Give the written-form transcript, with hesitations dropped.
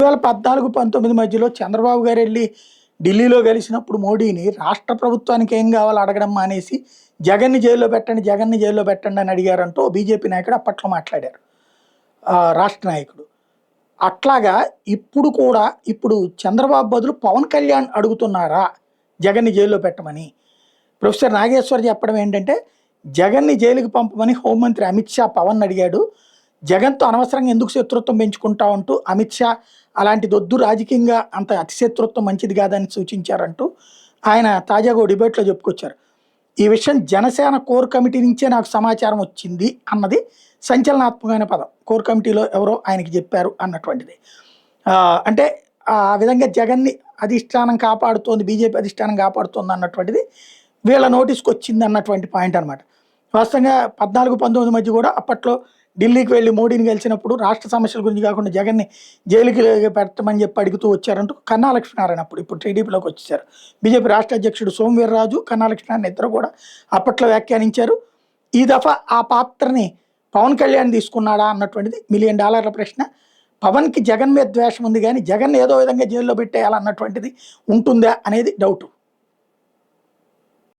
2014-19 మధ్యలో చంద్రబాబు గారు వెళ్ళి ఢిల్లీలో కలిసినప్పుడు మోడీని రాష్ట్ర ప్రభుత్వానికి ఏం కావాలో అడగడం మానేసి జగన్ని జైల్లో పెట్టండి, జగన్ని జైల్లో పెట్టండి అని అడిగారంటూ బీజేపీ నాయకుడు అప్పట్లో మాట్లాడారు. రాష్ట్ర నాయకుడు. అట్లాగా ఇప్పుడు కూడా ఇప్పుడు చంద్రబాబు బదులు పవన్ కళ్యాణ్ అడుగుతున్నారా జగన్ని జైల్లో పెట్టమని? ప్రొఫెసర్ నాగేశ్వర్ చెప్పడం ఏంటంటే, జగన్ని జైలుకి పంపమని హోంమంత్రి అమిత్ షా పవన్ అడిగాడు. జగన్తో అనవసరంగా ఎందుకు శత్రుత్వం పెంచుకుంటా ఉంటూ అమిత్ షా అలాంటిదొద్దు, రాజకీయంగా అంత అతి శత్రుత్వం మంచిది కాదని సూచించారంటూ ఆయన తాజాగా డిబేట్లో చెప్పుకొచ్చారు. ఈ విషయం జనసేన కోర్ కమిటీ నుంచే నాకు సమాచారం వచ్చింది అన్నది సంచలనాత్మకమైన పదం. కోర్ కమిటీలో ఎవరో ఆయనకి చెప్పారు అన్నటువంటిది. అంటే ఆ విధంగా జగన్ని అధిష్టానం కాపాడుతోంది, బీజేపీ అధిష్టానం కాపాడుతోంది అన్నటువంటిది వీళ్ళ నోటీస్కి వచ్చింది అన్నటువంటి పాయింట్ అనమాట. వాస్తవంగా 14-19 మధ్య కూడా అప్పట్లో ఢిల్లీకి వెళ్ళి మోడీని గెలిచినప్పుడు రాష్ట్ర సమస్యల గురించి కాకుండా జగన్ని జైలుకి పెట్టమని చెప్పి అడుగుతూ వచ్చారంటూ కన్నా లక్ష్మీనారాయణ ఇప్పుడు టీడీపీలోకి వచ్చేసారు. బీజేపీ రాష్ట్ర అధ్యక్షుడు సోమవీర్రాజు, కన్నా లక్ష్మీనారాయణ ఇద్దరు కూడా అప్పట్లో వ్యాఖ్యానించారు. ఈ దఫా ఆ పాత్రని పవన్ కళ్యాణ్ తీసుకున్నాడా అన్నటువంటిది $1 మిలియన్ ప్రశ్న. పవన్కి జగన్ మీద ద్వేషం ఉంది, కానీ జగన్ ఏదో విధంగా జైల్లో పెట్టేయాలన్నటువంటిది ఉంటుందా అనేది డౌట్.